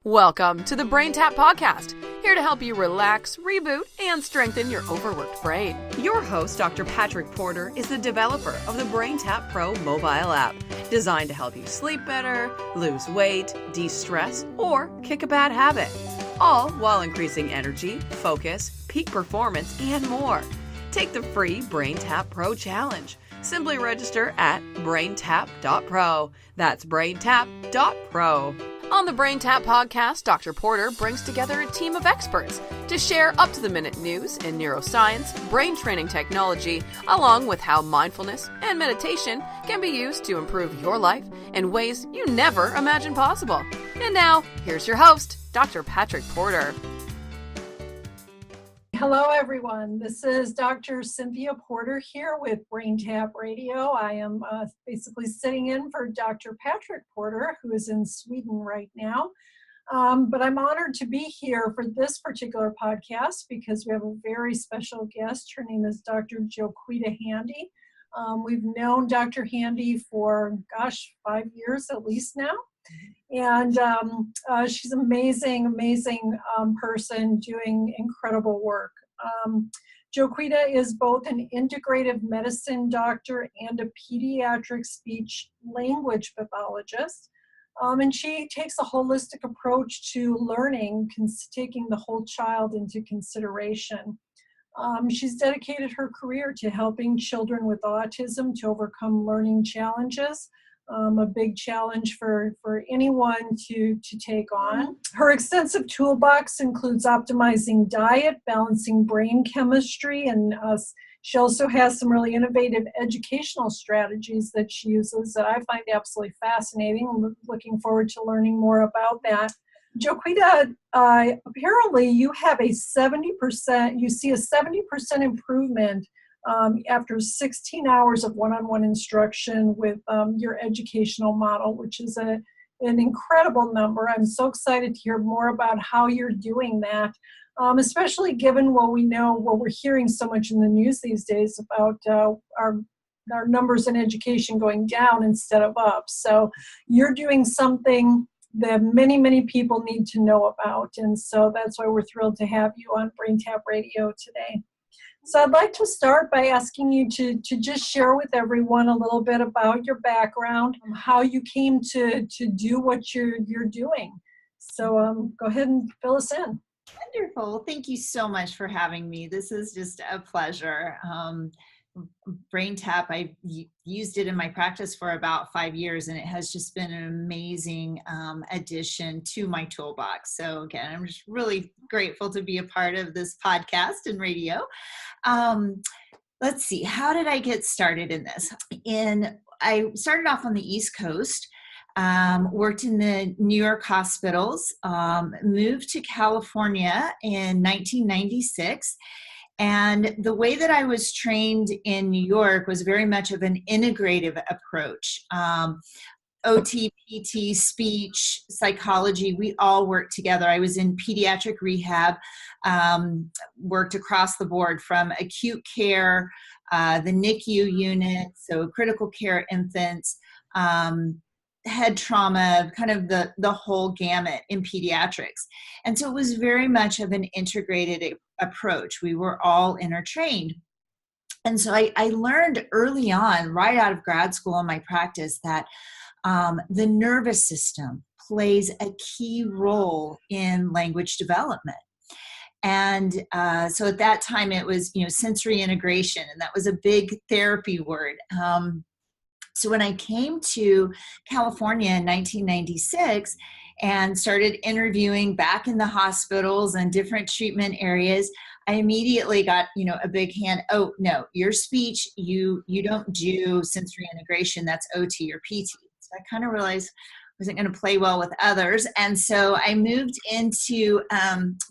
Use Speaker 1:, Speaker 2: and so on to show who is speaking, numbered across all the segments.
Speaker 1: Welcome to the BrainTap Podcast, here to help you relax, reboot, and strengthen your overworked brain. Your host, Dr. Patrick Porter, is the developer of the BrainTap Pro mobile app, designed to help you sleep better, lose weight, de-stress, or kick a bad habit, all while increasing energy, focus, peak performance, and more. Take the free BrainTap Pro Challenge. Simply register at braintap.pro. That's braintap.pro. On the BrainTap Podcast, Dr. Porter brings together a team of experts to share up-to-the-minute news in neuroscience, brain training technology, along with how mindfulness and meditation can be used to improve your life in ways you never imagined possible. And now, here's your host, Dr. Patrick Porter.
Speaker 2: Hello, everyone. This is Dr. Cynthia Porter here with BrainTap Radio. I am basically sitting in for Dr. Patrick Porter, who is in Sweden right now. But I'm honored to be here for this particular podcast because we have a very special guest. Her name is Dr. JoQueta Handy. We've known Dr. Handy for, 5 years at least now. And she's an amazing person doing incredible work. JoQueta is both an integrative medicine doctor and a pediatric speech language pathologist. And she takes a holistic approach to learning, taking the whole child into consideration. She's dedicated her career to helping children with autism to overcome learning challenges. A big challenge for anyone to take on. Her extensive toolbox includes optimizing diet, balancing brain chemistry, and she also has some really innovative educational strategies that she uses that I find absolutely fascinating. I'm looking forward to learning more about that. JoQueta, apparently you have you see a 70% improvement after 16 hours of one-on-one instruction with your educational model, which is an incredible number. I'm so excited to hear more about how you're doing that, especially given what we're hearing so much in the news these days about our numbers in education going down instead of up. So you're doing something that many people need to know about, and so that's why we're thrilled to have you on BrainTap Radio today. So I'd like to start by asking you to just share with everyone a little bit about your background, how you came to do what you're doing. So go ahead and fill us in.
Speaker 3: Wonderful. Thank you so much for having me. This is just a pleasure. BrainTap, I've used it in my practice for about 5 years, and it has just been an amazing addition to my toolbox. So again, I'm just really grateful to be a part of this podcast and radio. Let's see, how did I get started in this? I started off on the East Coast, worked in the New York hospitals, moved to California in 1996. And the way that I was trained in New York was very much of an integrative approach. OT, PT, speech, psychology, we all worked together. I was in pediatric rehab, worked across the board from acute care, the NICU unit, so critical care infants, head trauma, kind of the whole gamut in pediatrics. And so it was very much of an integrated approach. We were all intertrained. And so I learned early on, right out of grad school in my practice, that the nervous system plays a key role in language development. And so at that time it was, sensory integration, and that was a big therapy word. So when I came to California in 1996 and started interviewing back in the hospitals and different treatment areas, I immediately got, a big hand. Oh, no, your speech, you don't do sensory integration. That's OT or PT. So I kind of realized I wasn't going to play well with others. And so I moved into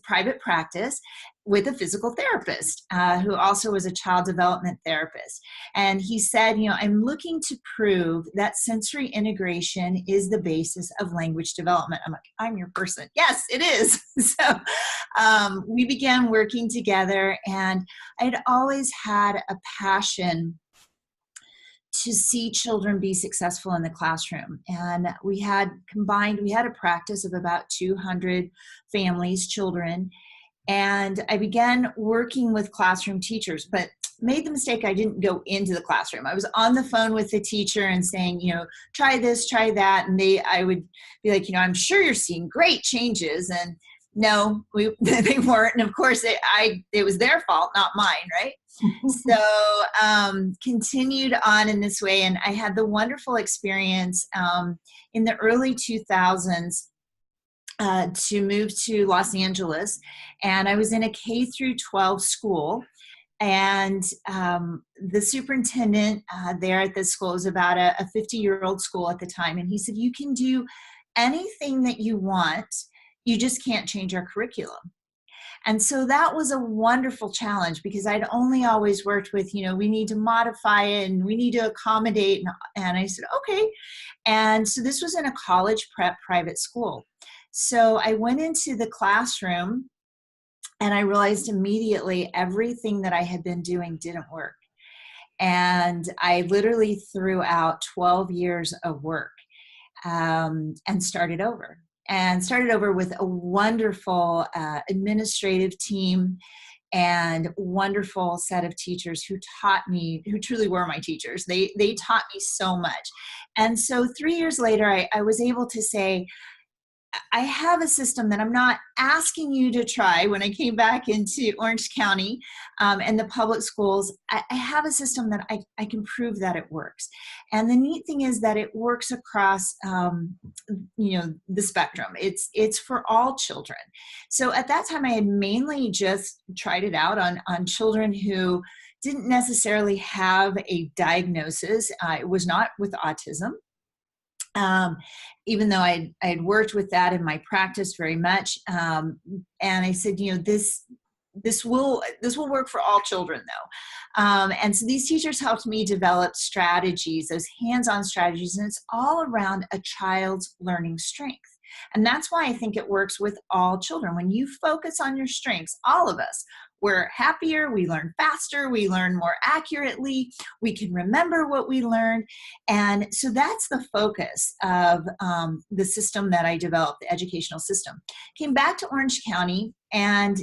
Speaker 3: private practice with a physical therapist who also was a child development therapist. And he said, I'm looking to prove that sensory integration is the basis of language development. I'm like, I'm your person. Yes, it is. So we began working together, and I'd always had a passion to see children be successful in the classroom. And we had a practice of about 200 families, children. And I began working with classroom teachers, but made the mistake. I didn't go into the classroom. I was on the phone with the teacher and saying, try this, try that. And I would be like, I'm sure you're seeing great changes. And no, they weren't. And of course it was their fault, not mine. Right. So continued on in this way. And I had the wonderful experience in the early 2000s to move to Los Angeles. And I was in a K through 12 school. And the superintendent there at this school was about a 50-year-old school at the time. And he said, you can do anything that you want. You just can't change our curriculum. And so that was a wonderful challenge because I'd only always worked with, we need to modify it and we need to accommodate. And I said, okay. And so this was in a college prep private school. So I went into the classroom and I realized immediately everything that I had been doing didn't work. And I literally threw out 12 years of work and started over. And started over with a wonderful administrative team and wonderful set of teachers who taught me, who truly were my teachers. They taught me so much. And so 3 years later, I was able to say, I have a system that I'm not asking you to try. When I came back into Orange County and the public schools, I have a system that I can prove that it works. And the neat thing is that it works across, the spectrum. It's for all children. So at that time, I had mainly just tried it out on children who didn't necessarily have a diagnosis. It was not with autism. Even though I had worked with that in my practice very much. And I said, this will work for all children though. And so these teachers helped me develop strategies, those hands-on strategies, and it's all around a child's learning strength. And that's why I think it works with all children. When you focus on your strengths, all of us, we're happier, we learn faster, we learn more accurately, we can remember what we learned. And so that's the focus of the system that I developed, the educational system. Came back to Orange County, and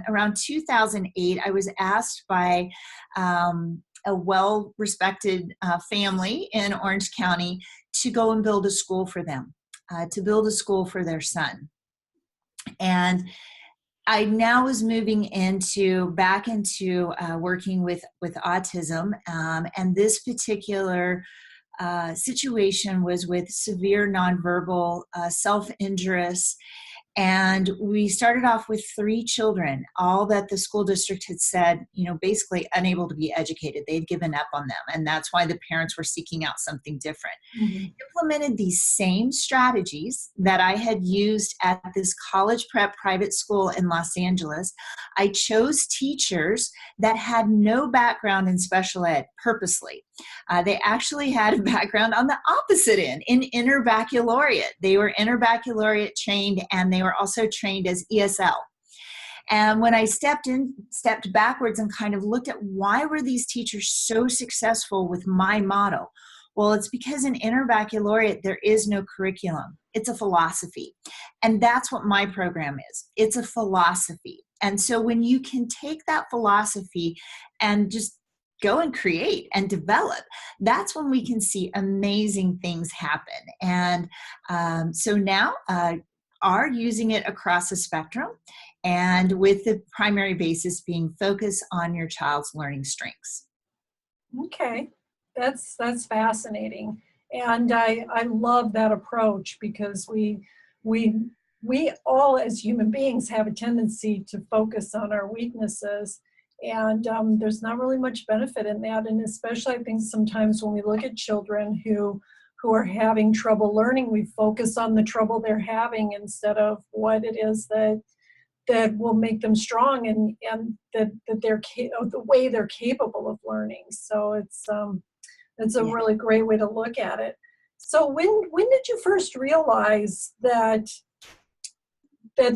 Speaker 3: around 2008, I was asked by a well-respected family in Orange County to go and build a school for them, to build a school for their son. And I now was moving back into working with autism, and this particular situation was with severe nonverbal, self-injurious, and we started off with 3 children, all that the school district had said, basically unable to be educated. They'd given up on them, and that's why the parents were seeking out something different. Mm-hmm. Implemented these same strategies that I had used at this college prep private school in Los Angeles. I chose teachers that had no background in special ed purposely. They actually had a background on the opposite end, in interbaccalaureate. They were interbaccalaureate trained, and they were also trained as ESL. And when I stepped backwards and kind of looked at why were these teachers so successful with my model? Well, it's because in interbaccalaureate, there is no curriculum. It's a philosophy. And that's what my program is. It's a philosophy. And so when you can take that philosophy and just go and create and develop, that's when we can see amazing things happen. And so now are using it across the spectrum, and with the primary basis being focused on your child's learning strengths.
Speaker 2: Okay, that's fascinating. And I love that approach, because we all as human beings have a tendency to focus on our weaknesses. And there's not really much benefit in that. And especially I think sometimes when we look at children who are having trouble learning, we focus on the trouble they're having instead of what it is that will make them strong and that they're the way they're capable of learning. So it's a really great way to look at it. So when did you first realize that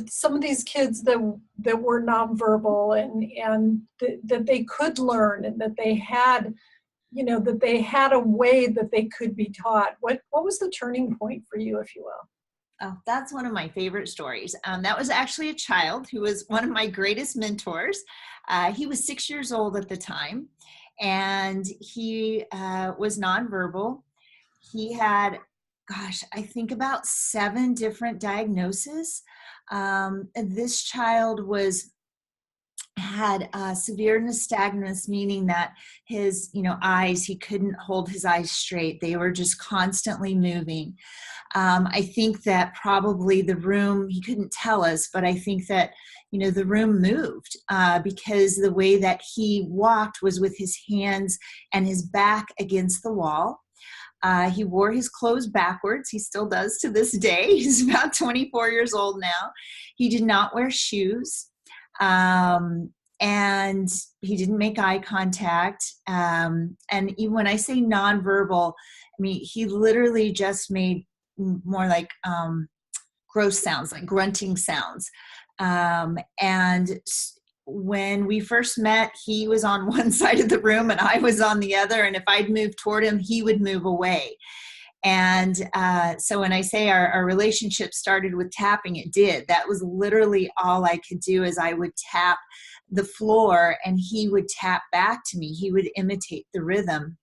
Speaker 2: some of these kids that were nonverbal and that they could learn, and that they had that they had a way that they could be taught. What was the turning point for you, if you will?
Speaker 3: Oh, that's one of my favorite stories. That was actually a child who was one of my greatest mentors. He was 6 years old at the time, and he was nonverbal. He had, I think about 7 different diagnoses. This child had severe nystagmus, meaning that his, eyes, he couldn't hold his eyes straight. They were just constantly moving. I think that probably the room, he couldn't tell us, but I think that, the room moved because the way that he walked was with his hands and his back against the wall. He wore his clothes backwards. He still does to this day. He's about 24 years old now. He did not wear shoes. And he didn't make eye contact. And even when I say nonverbal, I mean, he literally just made more like gross sounds, like grunting sounds. And when we first met, he was on one side of the room and I was on the other. And if I'd move toward him, he would move away. And so when I say our relationship started with tapping, it did. That was literally all I could do, is I would tap the floor and he would tap back to me. He would imitate the rhythm.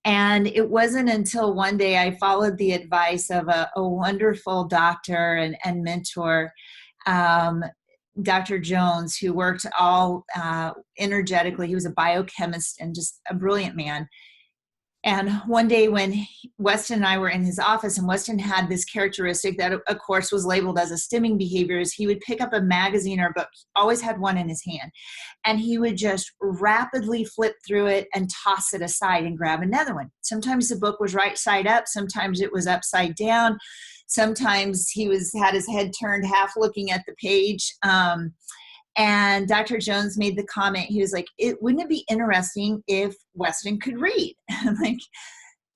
Speaker 3: And it wasn't until one day I followed the advice of a wonderful doctor and mentor, Dr. Jones, who worked all energetically. He was a biochemist and just a brilliant man. And one day when Weston and I were in his office, and Weston had this characteristic that, of course, was labeled as a stimming behavior, is he would pick up a magazine or a book, always had one in his hand, and he would just rapidly flip through it and toss it aside and grab another one. Sometimes the book was right side up, sometimes it was upside down, sometimes he had his head turned half looking at the page. And Dr. Jones made the comment, he was like, wouldn't it be interesting if Weston could read? I'm like,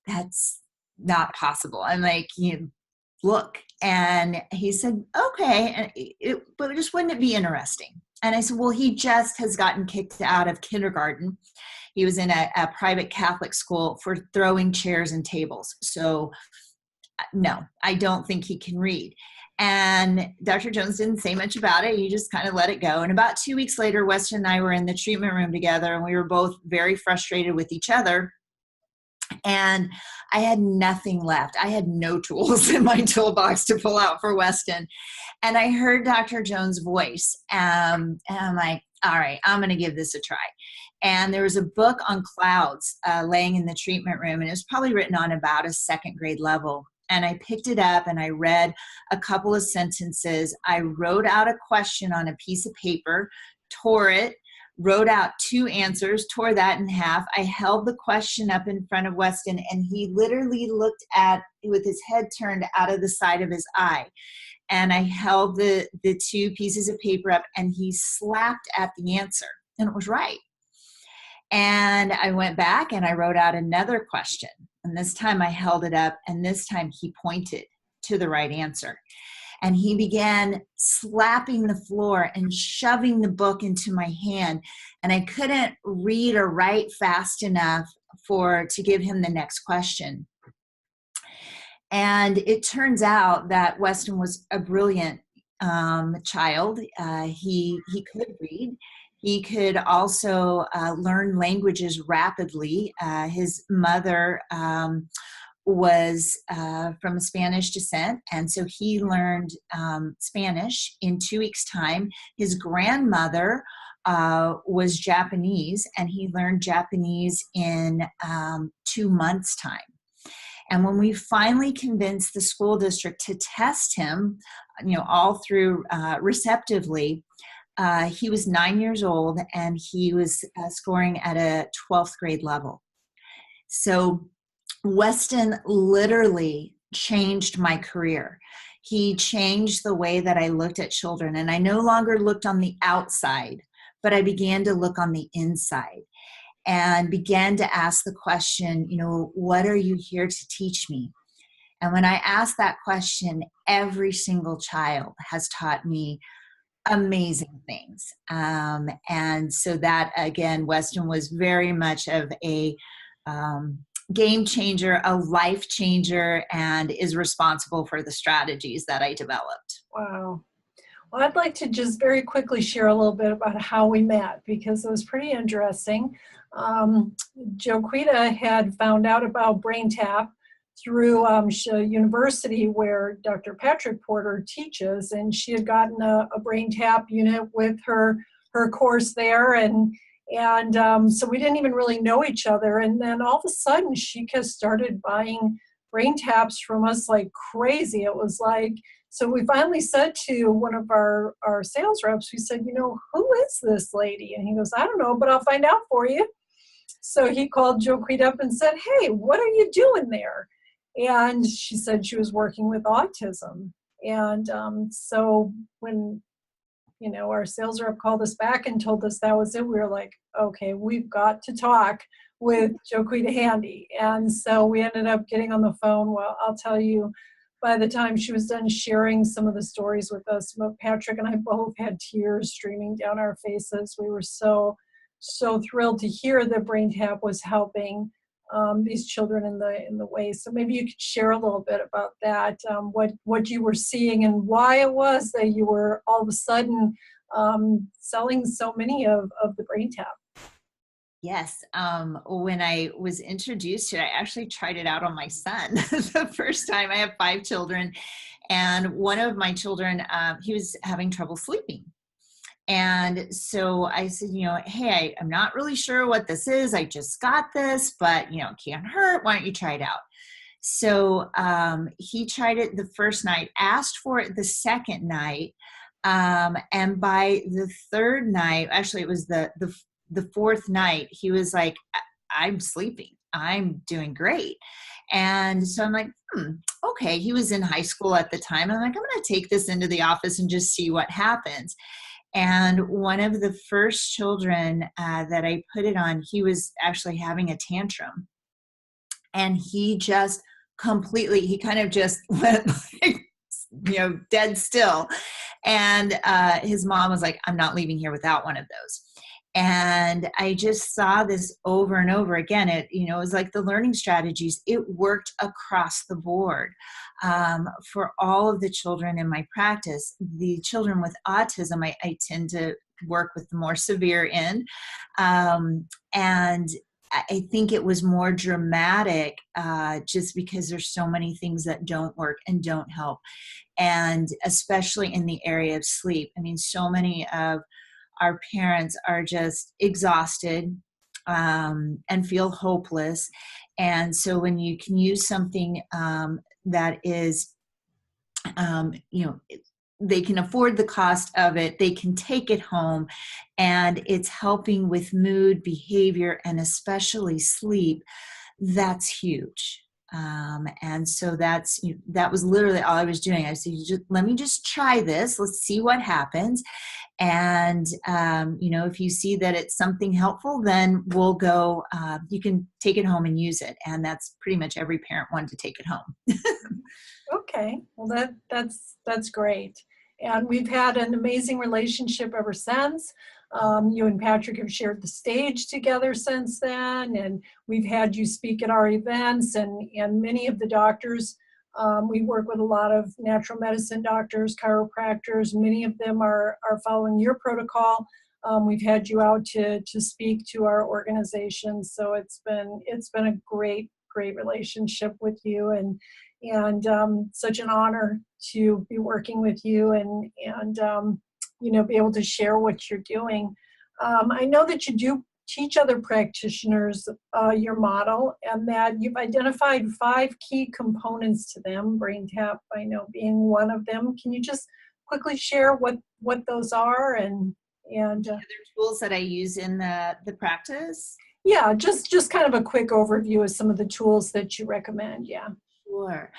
Speaker 3: that's not possible. I'm like, look. And he said, okay, but just wouldn't it be interesting? And I said, well, he just has gotten kicked out of kindergarten. He was in a private Catholic school for throwing chairs and tables. So no, I don't think he can read. And Dr. Jones didn't say much about it. He just kind of let it go. And about 2 weeks later, Weston and I were in the treatment room together, and we were both very frustrated with each other. And I had nothing left. I had no tools in my toolbox to pull out for Weston. And I heard Dr. Jones' voice. And I'm like, all right, I'm going to give this a try. And there was a book on clouds laying in the treatment room, and it was probably written on about a 2nd grade level. And I picked it up and I read a couple of sentences. I wrote out a question on a piece of paper, tore it, wrote out 2 answers, tore that in half. I held the question up in front of Weston, and he literally looked at with his head turned out of the side of his eye. And I held the 2 pieces of paper up, and he slapped at the answer, and it was right. And I went back and I wrote out another question. And this time I held it up, and this time he pointed to the right answer. And he began slapping the floor and shoving the book into my hand. And I couldn't read or write fast enough to give him the next question. And it turns out that Weston was a brilliant child. He could read. He could also learn languages rapidly. His mother was from a Spanish descent, and so he learned Spanish in 2 weeks' time. His grandmother was Japanese, and he learned Japanese in 2 months' time. And when we finally convinced the school district to test him, all through receptively, he was 9 years old, and he was scoring at a 12th grade level. So Weston literally changed my career. He changed the way that I looked at children, and I no longer looked on the outside, but I began to look on the inside and began to ask the question, what are you here to teach me? And when I asked that question, every single child has taught me amazing things. And so that, again, Weston was very much of a game changer, a life changer, and is responsible for the strategies that I developed.
Speaker 2: Wow. Well, I'd like to just very quickly share a little bit about how we met, because it was pretty interesting. JoQueta had found out about BrainTap through university where Dr. Patrick Porter teaches, and she had gotten a BrainTap unit with her course there, and so we didn't even really know each other. And then all of a sudden, she just started buying BrainTaps from us like crazy. It was like, so we finally said to one of our sales reps, we said, who is this lady? And he goes, I don't know, but I'll find out for you. So he called JoQueta up and said, hey, what are you doing there? And she said she was working with autism. And so when, our sales rep called us back and told us that was it, we were like, okay, we've got to talk with JoQueta Handy. And so we ended up getting on the phone. Well, I'll tell you, by the time she was done sharing some of the stories with us, Patrick and I both had tears streaming down our faces. We were so thrilled to hear that BrainTap was helping these children in the way. So maybe you could share a little bit about that, what you were seeing and why it was that you were all of a sudden selling so many of the BrainTap.
Speaker 3: Yes. When I was introduced to it, I actually tried it out on my son the first time. I have 5 children, and one of my children, he was having trouble sleeping. And so I said, hey, I'm not really sure what this is. I just got this, but, it can't hurt. Why don't you try it out? So he tried it the first night, asked for it the second night. And by the third night, actually it was the fourth night, he was like, I'm sleeping. I'm doing great. And so I'm like, okay. He was in high school at the time. I'm like, I'm going to take this into the office and just see what happens. And one of the first children that I put it on, he was actually having a tantrum. And he just completely, he kind of just went dead still. And his mom was like, I'm not leaving here without one of those. And I just saw this over and over again. It was like the learning strategies. It worked across the board for all of the children in my practice. The children with autism, I tend to work with the more severe end. And I think it was more dramatic just because there's so many things that don't work and don't help. And especially in the area of sleep. I mean, so many of our parents are just exhausted and feel hopeless. And so when you can use something that is, they can afford the cost of it, they can take it home, and it's helping with mood, behavior, and especially sleep, that's huge. And so that was literally all I was doing. I said, let me just try this. Let's see what happens. And, if you see that it's something helpful, then we'll go, you can take it home and use it. And that's pretty much every parent wanted to take it home.
Speaker 2: Okay. Well, that's great. And we've had an amazing relationship ever since. You and Patrick have shared the stage together since then, and we've had you speak at our events, and many of the doctors, we work with a lot of natural medicine doctors, chiropractors. Many of them are following your protocol. We've had you out to speak to our organization, so it's been a great relationship with you, and such an honor to be working with you and be able to share what you're doing. I know that you do teach other practitioners your model, and that you've identified 5 key components to them, BrainTap, I know, being one of them. Can you just quickly share what those are and
Speaker 3: other tools that I use in the practice?
Speaker 2: Yeah, just kind of a quick overview of some of the tools that you recommend. Yeah.
Speaker 3: Sure.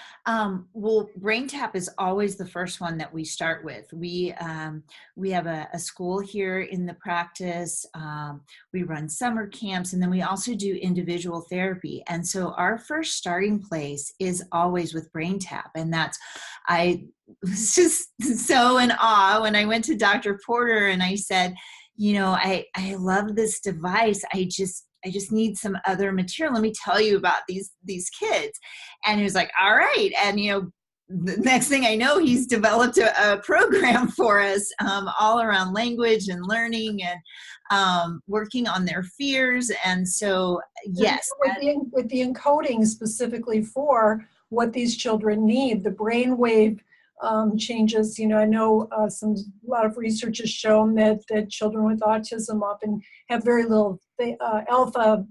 Speaker 3: Well, BrainTap is always the first one that we start with. We have a school here in the practice. We run summer camps, and then we also do individual therapy. And so our first starting place is always with BrainTap, and I was just so in awe when I went to Dr. Porter and I said, I love this device. I just need some other material. Let me tell you about these kids. And he was like, all right. And, the next thing I know, he's developed a program for us all around language and learning and working on their fears. And so, yes.
Speaker 2: With the encoding specifically for what these children need, the brainwave changes. I know a lot of research has shown that children with autism often have very little alpha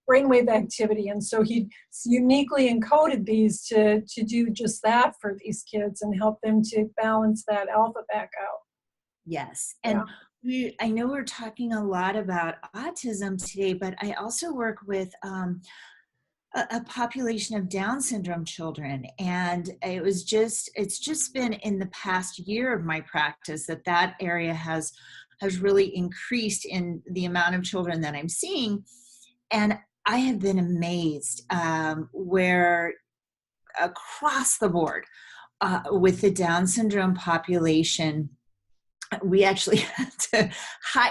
Speaker 2: brainwave activity, and so he uniquely encoded these to do just that for these kids and help them to balance that alpha back out.
Speaker 3: Yes, and I know we're talking a lot about autism today, but I also work with a population of Down syndrome children. And it's just been in the past year of my practice that area has really increased in the amount of children that I'm seeing. And I have been amazed where across the board with the Down syndrome population, we actually had to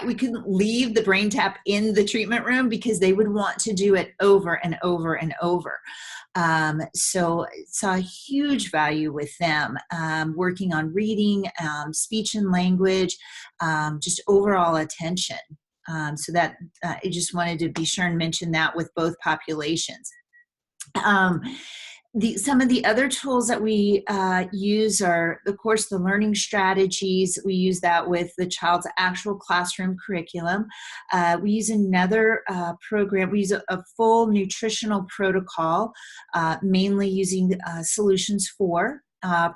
Speaker 3: we couldn't leave the BrainTap in the treatment room because they would want to do it over and over and over. So saw a huge value with them, working on reading, speech and language, just overall attention. So that I just wanted to be sure and mention that with both populations. Some of the other tools that we use are, of course, the learning strategies. We use that with the child's actual classroom curriculum. We use another program. We use a full nutritional protocol, mainly using Solutions 4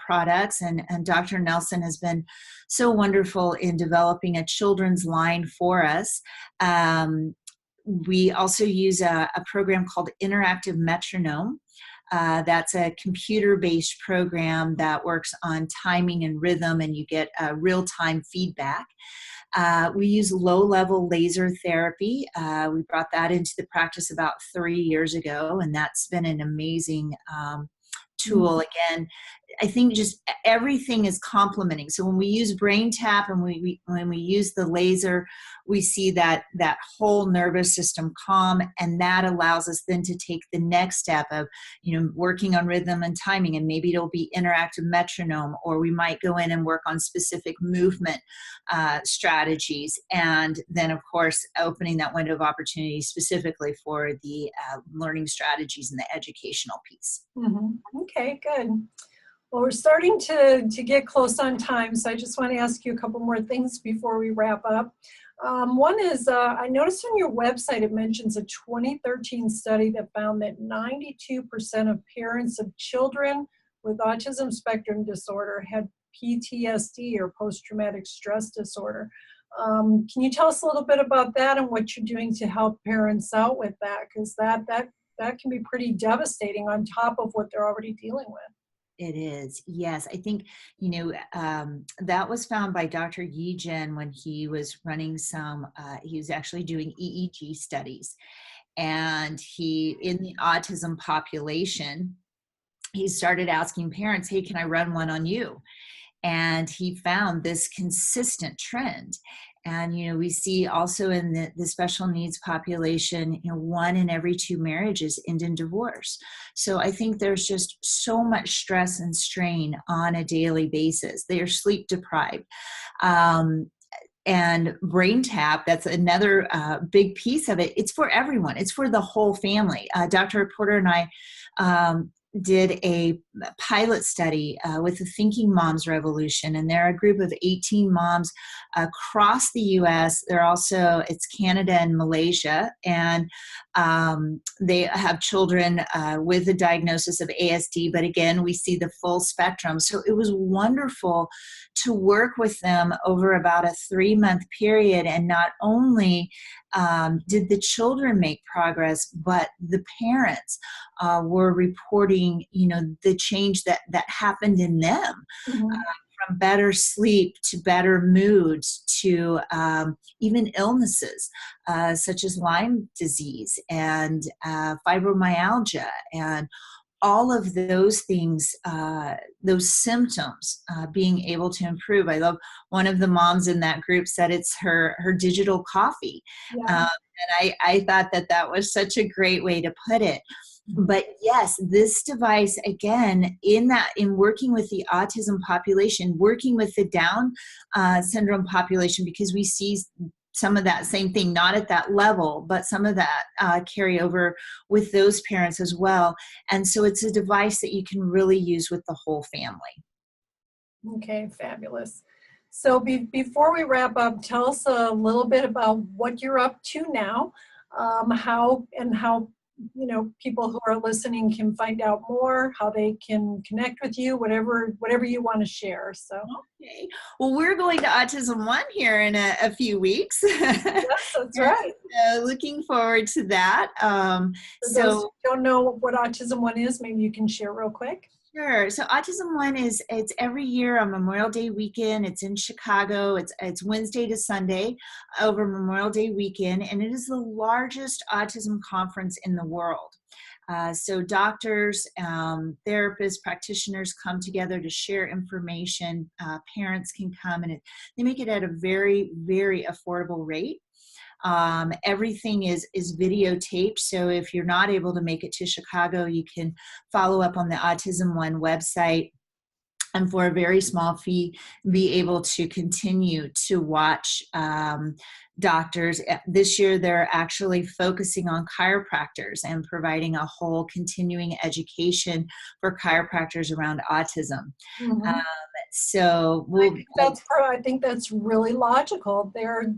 Speaker 3: products. And Dr. Nelson has been so wonderful in developing a children's line for us. We also use a program called Integrative Metronome. That's a computer-based program that works on timing and rhythm, and you get real-time feedback. We use low-level laser therapy. We brought that into the practice about 3 years ago, and that's been an amazing tool. Again, I think just everything is complementing. So when we use BrainTap and when we use the laser, we see that whole nervous system calm, and that allows us then to take the next step of, working on rhythm and timing, and maybe it'll be interactive metronome, or we might go in and work on specific movement strategies, and then of course opening that window of opportunity specifically for the learning strategies and the educational piece.
Speaker 2: Mm-hmm. Okay, good. Well, we're starting to get close on time, so I just want to ask you a couple more things before we wrap up. One is, I noticed on your website it mentions a 2013 study that found that 92% of parents of children with autism spectrum disorder had PTSD, or post-traumatic stress disorder. Can you tell us a little bit about that and what you're doing to help parents out with that? Because that can be pretty devastating on top of what they're already dealing with.
Speaker 3: It is. Yes. I think, that was found by Dr. Yi-Jen when he was running he was actually doing EEG studies. And in the autism population, he started asking parents, hey, can I run one on you? And he found this consistent trend. And, we see also in the special needs population, 1 in every 2 marriages end in divorce. So I think there's just so much stress and strain on a daily basis. They are sleep deprived. And BrainTap, that's another big piece of it. It's for everyone. It's for the whole family. Dr. Porter and I did a pilot study with the Thinking Moms Revolution, and they're a group of 18 moms across the U.S. It's Canada and Malaysia, and they have children with a diagnosis of ASD, but again, we see the full spectrum. So it was wonderful to work with them over about a 3-month period, and not only did the children make progress, but the parents were reporting, the change that happened in them.
Speaker 2: Mhm.
Speaker 3: From better sleep to better moods to even illnesses such as Lyme disease and fibromyalgia and all of those things, those symptoms being able to improve. I love one of the moms in that group said it's her digital coffee.
Speaker 2: Yeah.
Speaker 3: And I thought that was such a great way to put it. But yes, this device, again, in working with the autism population, working with the Down syndrome population, because we see some of that same thing, not at that level, but some of that carry over with those parents as well. And so it's a device that you can really use with the whole family.
Speaker 2: Okay, fabulous. So before we wrap up, tell us a little bit about what you're up to now, how people who are listening can find out more, how they can connect with you, whatever you want to share. So
Speaker 3: okay, well, we're going to Autism One here in a few weeks.
Speaker 2: yes, that's right.
Speaker 3: Looking forward to that.
Speaker 2: For those who don't know what Autism One is, maybe you can share real quick.
Speaker 3: Sure. So Autism One it's every year on Memorial Day weekend. It's in Chicago. It's Wednesday to Sunday over Memorial Day weekend, and it is the largest autism conference in the world. So doctors, therapists, practitioners come together to share information. Parents can come, and they make it at a very, very affordable rate. Everything is videotaped, so if you're not able to make it to Chicago, you can follow up on the Autism One website, and for a very small fee, be able to continue to watch doctors. This year, they're actually focusing on chiropractors and providing a whole continuing education for chiropractors around autism.
Speaker 2: Mm-hmm.
Speaker 3: So
Speaker 2: I think that's really logical. They're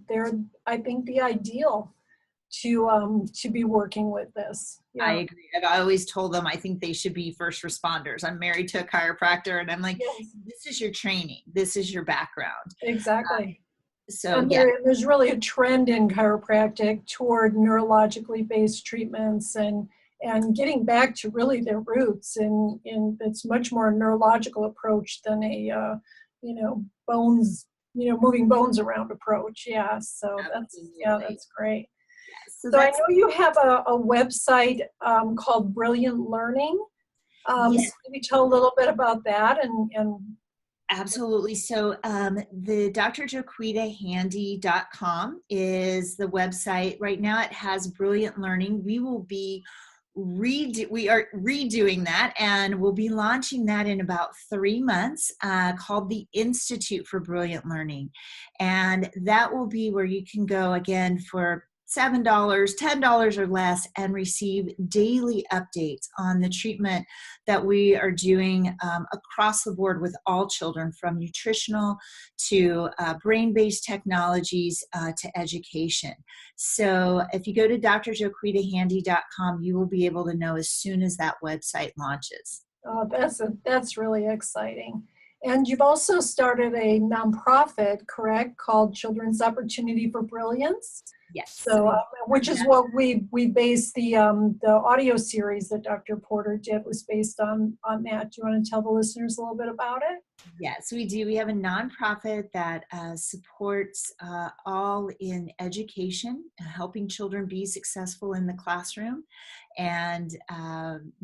Speaker 2: I think the ideal to be working with this. Yeah.
Speaker 3: I agree. I've always told them I think they should be first responders. I'm married to a chiropractor, and I'm like,
Speaker 2: yes.
Speaker 3: This is your training. This is your background.
Speaker 2: Exactly.
Speaker 3: So
Speaker 2: there's really a trend in chiropractic toward neurologically based treatments and getting back to really their roots, and it's much more a neurological approach than a bones, moving bones around approach. Yeah, so that's great.
Speaker 3: Yeah,
Speaker 2: so I know you have a website called Brilliant Learning.
Speaker 3: yes.
Speaker 2: So maybe tell a little bit about that and
Speaker 3: Absolutely. So the drjoquetahandy.com is the website. Right now it has Brilliant Learning. We will be we are redoing that, and we'll be launching that in about 3 months, called the Institute for Brilliant Learning. And that will be where you can go again for $7, $10 or less, and receive daily updates on the treatment that we are doing across the board with all children, from nutritional to brain-based technologies to education. So if you go to drjoquetahandy.com, you will be able to know as soon as that website launches.
Speaker 2: Oh, that's really exciting. And you've also started a nonprofit, correct, called Children's Opportunity for Brilliance?
Speaker 3: Yes.
Speaker 2: So, which is what we based the audio series that Dr. Porter did was based on that. Do you want to tell the listeners a little bit about it?
Speaker 3: Yes, we do. We have a nonprofit that supports all in education, helping children be successful in the classroom. And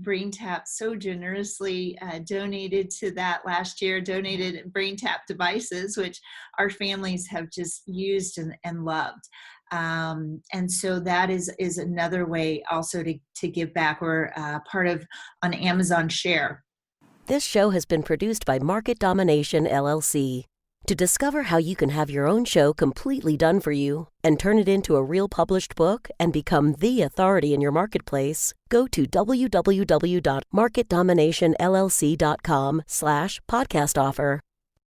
Speaker 3: BrainTap so generously donated to that last year, donated BrainTap devices, which our families have just used and loved. And so that is another way also to give back. We're part of on Amazon Share.
Speaker 4: This show has been produced by Market Domination, LLC. To discover how you can have your own show completely done for you and turn it into a real published book and become the authority in your marketplace, go to www.marketdominationllc.com/podcast offer.